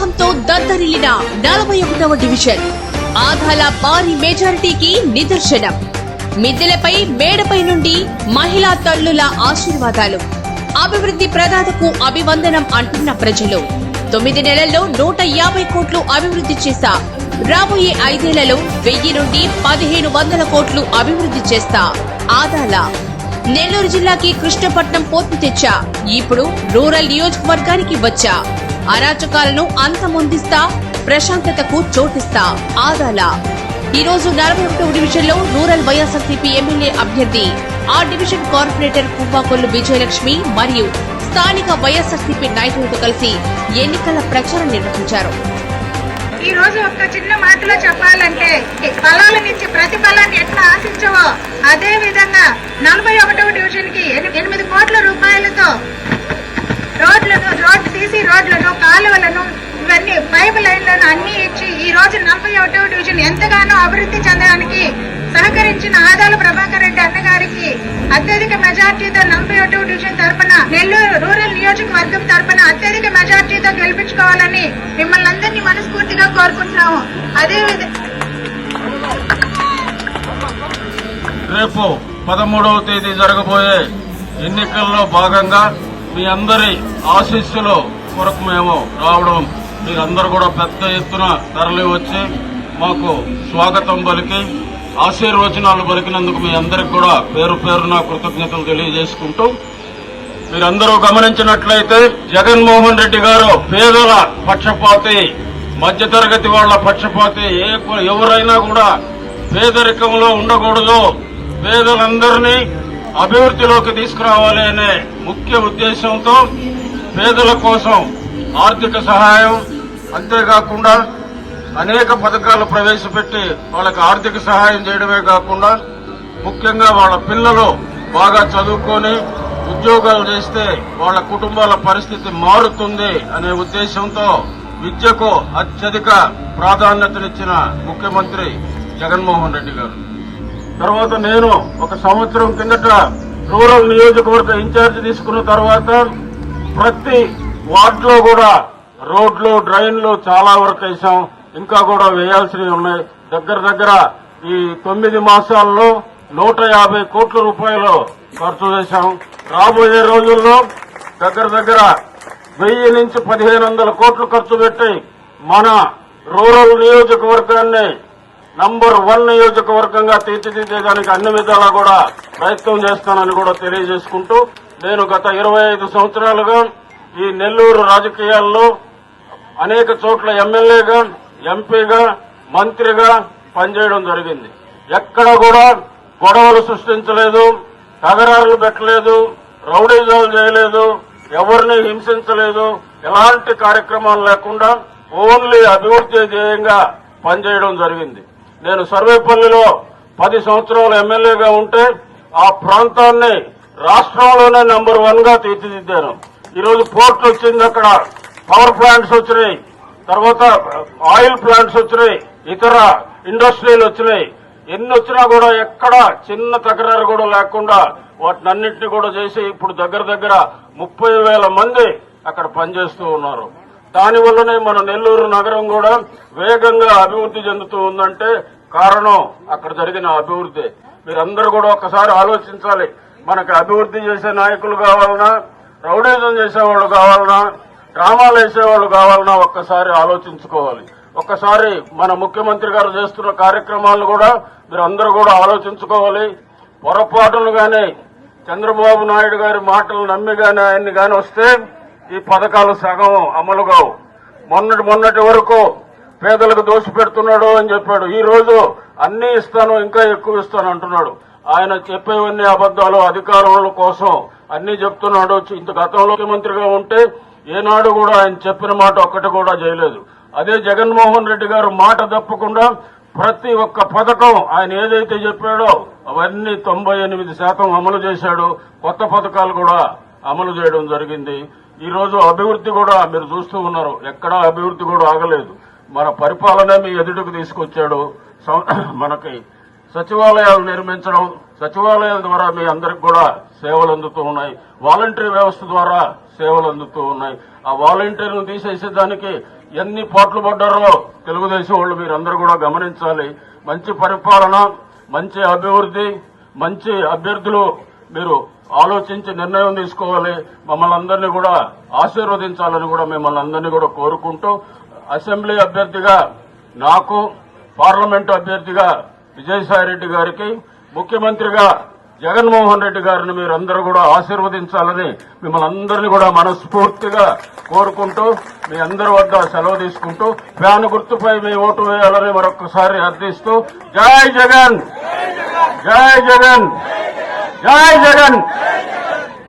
ఉత్సాహంతో దద్దరిల్లిన 41వ డివిజన్ ఆధాల భారీ మెజారిటీకి నిదర్శనం. మిద్దెలపై మేడపై నుండి మహిళా తల్లుల ఆశీర్వాదాలు. అభివృద్ధి ప్రదాతకు అభివందనం అంటున్న ప్రజలు. 9 నెలల్లో 150 కోట్లు అభివృద్ధి చేశా. రాబోయే 5 ఏళ్లలో 1000 నుండి 1500 కోట్లు అభివృద్ధి చేస్తా. ఆదాల నెల్లూరు జిల్లాకి కృష్ణపట్నం పోర్టు తెచ్చా. ఇప్పుడు రూరల్ నియోజకవర్గానికి వచ్చా. అరాచకాలను అంతమొందిస్తా, ప్రశాంతతకు చోటిస్తా. ఆదాల ఈ రోజు 41వ డివిజన్ లో రూరల్ వైఎస్ఆర్సీపీ ఎమ్మెల్యే అభ్యర్థి ఆ డివిజన్ కార్పొరేటర్ పువ్వాకొల్లు విజయలక్ష్మి మరియు స్థానిక వైఎస్ఆర్సీపీ నాయకులతో కలిసి ఎన్నికల ప్రచారం నిర్వహించారు. ఈ రోజు ఒక చిన్న మాటలో చెప్పాలంటే, ఫలాలనిచ్చే ప్రతిఫలాన్ని ఎట్లా ఆశించవో అదే విధంగా 41వ డివిజన్ కి 8 కోట్ల రూపాయలతో రోడ్లు తీసి రోడ్లను, కాలువలను, ఇవన్నీ పైప్ లైన్లను అన్ని ఇచ్చి ఈ రోజు 41వ డివిజన్ ఎంతగానో అభివృద్ధి చెందడానికి సహకరించిన ఆదాల ప్రభాకర్ రెడ్డి అన్నగారికి అత్యధిక మెజార్టీతో 41వ డివిజన్ తరఫున, నెల్లూరు రూరల్ నియోజకవర్గం తరఫున అత్యధిక మెజార్టీతో గెలిపించుకోవాలని మిమ్మల్ని అందరినీ మనస్ఫూర్తిగా కోరుకుంటున్నాము. అదేవిధంగా రేపు 13వ తేదీ జరగబోయే ఎన్నికల్లో భాగంగా మీ అందరి ఆశీస్సులు కొరకు మేము రావడం, మీరందరూ కూడా పెద్ద ఎత్తున తరలి వచ్చి మాకు స్వాగతం పలికి ఆశీర్వచనాలు పలికినందుకు మీ అందరికి కూడా పేరు పేరున కృతజ్ఞతలు తెలియజేసుకుంటూ, మీరందరూ గమనించినట్లయితే జగన్మోహన్ రెడ్డి గారు పేదల పక్షపాతి, మధ్యతరగతి వాళ్ల పక్షపాతి. ఎవరైనా కూడా పేదరికంలో ఉండకూడదు, పేదలందరినీ అభివృద్ధిలోకి తీసుకురావాలి అనే ముఖ్య ఉద్దేశంతో పేదల కోసం ఆర్థిక సహాయం, అంతేకాకుండా అనేక పథకాలు ప్రవేశపెట్టి వాళ్ళకి ఆర్థిక సహాయం చేయడమే కాకుండా ముఖ్యంగా వాళ్ళ పిల్లలు బాగా చదువుకొని ఉద్యోగాలు చేస్తే వాళ్ళ కుటుంబాల పరిస్థితి మారుతుంది అనే ఉద్దేశంతో విద్యకు అత్యధిక ప్రాధాన్యతనిచ్చిన ముఖ్యమంత్రి జగన్మోహన్ రెడ్డి గారు. తర్వాత నేను 1 సంవత్సరం కిందట రూరల్ నియోజకవర్గ ఇన్ఛార్జ్ తీసుకున్న తర్వాత ప్రతి వార్డులో కూడా రోడ్లు, డ్రైన్లు చాలా వరకు వేసాం. ఇంకా కూడా వేయాల్సినవి ఉన్నాయి. దగ్గర ఈ 9 మాసాల్లో 150 కోట్ల రూపాయలు ఖర్చు చేశాం. రాబోయే రోజుల్లో దగ్గర 1000 నుంచి 1500 కోట్లు ఖర్చు పెట్టి మన రూరల్ నియోజకవర్గాన్ని నంబర్ 1 నియోజకవర్గంగా తీర్చిదిద్దేదానికి అన్ని విధాలా కూడా ప్రయత్నం చేస్తానని కూడా తెలియజేసుకుంటూ, నేను గత 25 సంవత్సరాలుగా ఈ నెల్లూరు రాజకీయాల్లో అనేక చోట్ల ఎమ్మెల్యేగా, ఎంపీగా, మంత్రిగా పనిచేయడం జరిగింది. ఎక్కడ కూడా గొడవలు సృష్టించలేదు, తగరారులు పెట్టలేదు, రౌడీజాలు చేయలేదు, ఎవరిని హింసించలేదు. ఎలాంటి కార్యక్రమాలు లేకుండా ఓన్లీ అభివృద్ధి ధ్యేయంగా పనిచేయడం జరిగింది. నేను సర్వేపల్లిలో 10 సంవత్సరాలు ఎమ్మెల్యేగా ఉంటే ఆ ప్రాంతాన్ని రాష్ట్రంలోనే నంబర్ 1 గా తీర్చిదిద్దాను. ఈరోజు పోర్ట్ వచ్చింది, అక్కడ పవర్ ప్లాంట్స్ వచ్చినాయి, తర్వాత ఆయిల్ ప్లాంట్స్ వచ్చినాయి, ఇతర ఇండస్ట్రీలు వచ్చినాయి. ఎన్ని వచ్చినా కూడా ఎక్కడ చిన్న తకరారు కూడా లేకుండా వాటినన్నింటినీ కూడా చేసి ఇప్పుడు దగ్గర 30,000 మంది అక్కడ పనిచేస్తూ ఉన్నారు. దానివల్లనే మన నెల్లూరు నగరం కూడా వేగంగా అభివృద్ధి చెందుతూ ఉందంటే కారణం అక్కడ జరిగిన అభివృద్ధి. మీరందరూ కూడా ఒకసారి ఆలోచించాలి. మనకి అభివృద్ధి చేసే నాయకులు కావాలన్నా, రౌడీజం చేసేవాళ్ళు కావాలన్నా, డ్రామాలు వేసేవాళ్ళు కావాలన్నా ఒక్కసారి ఆలోచించుకోవాలి. ఒక్కసారి మన ముఖ్యమంత్రి గారు చేస్తున్న కార్యక్రమాలను కూడా మీరందరూ కూడా ఆలోచించుకోవాలి. పొరపాటును గాని చంద్రబాబు నాయుడు గారి మాటలు నమ్మి గాని ఆయన్ని గాని వస్తే ఈ పథకాలు సగం అమలు కావు. మొన్నటి వరకు పేదలకు దోషపెడుతున్నాడు అని చెప్పాడు. ఈ రోజు అన్ని ఇస్తాను, ఇంకా ఎక్కువ ఇస్తాను అంటున్నాడు. ఆయన చెప్పేవన్నీ అబద్దాలు, అధికారుల కోసం అన్ని చెప్తున్నాడు. ఇంత గతంలో ముఖ్యమంత్రిగా ఉంటే ఏనాడు కూడా ఆయన చెప్పిన మాట ఒక్కటి కూడా చేయలేదు. అదే జగన్మోహన్ రెడ్డి గారు మాట తప్పకుండా ప్రతి ఒక్క పథకం ఆయన ఏదైతే చెప్పాడో అవన్నీ 98% అమలు చేశాడు. కొత్త పథకాలు కూడా అమలు చేయడం జరిగింది. ఈ రోజు అభివృద్ధి కూడా మీరు చూస్తూ ఉన్నారు, ఎక్కడా అభివృద్ధి కూడా ఆగలేదు. మన పరిపాలన మీ ఎదుటికి తీసుకొచ్చాడు. మనకి సచివాలయాలు నిర్మించడం, సచివాలయాల ద్వారా మీ అందరికి కూడా సేవలు అందుతూ ఉన్నాయి. వాలంటరీ వ్యవస్థ ద్వారా సేవలు అందుతూ ఉన్నాయి. ఆ వాలంటీర్ను తీసేసేదానికి ఎన్ని పాటలు పడ్డారో తెలుగుదేశం వాళ్ళు మీరందరూ కూడా గమనించాలి. మంచి పరిపాలన, మంచి అభివృద్ధి, మంచి అభ్యర్థులు మీరు ఆలోచించి నిర్ణయం తీసుకోవాలి. మమ్మల్ని అందరినీ కూడా ఆశీర్వదించాలని కూడా మిమ్మల్ని అందరినీ కూడా కోరుకుంటూ, అసెంబ్లీ అభ్యర్థిగా నాకు, పార్లమెంటు అభ్యర్థిగా విజయసాయిరెడ్డి గారికి, ముఖ్యమంత్రిగా జగన్మోహన్ రెడ్డి గారిని మీరందరూ కూడా ఆశీర్వదించాలని మిమ్మల్ని అందరినీ కూడా మనస్ఫూర్తిగా కోరుకుంటూ మీ అందరి వద్ద సెలవు తీసుకుంటూ ఫ్యాన్ గుర్తుపై మీ ఓటు వేయాలని మరొకసారి అర్థిస్తూ జై జగన్, జై జగన్, జై జగన్.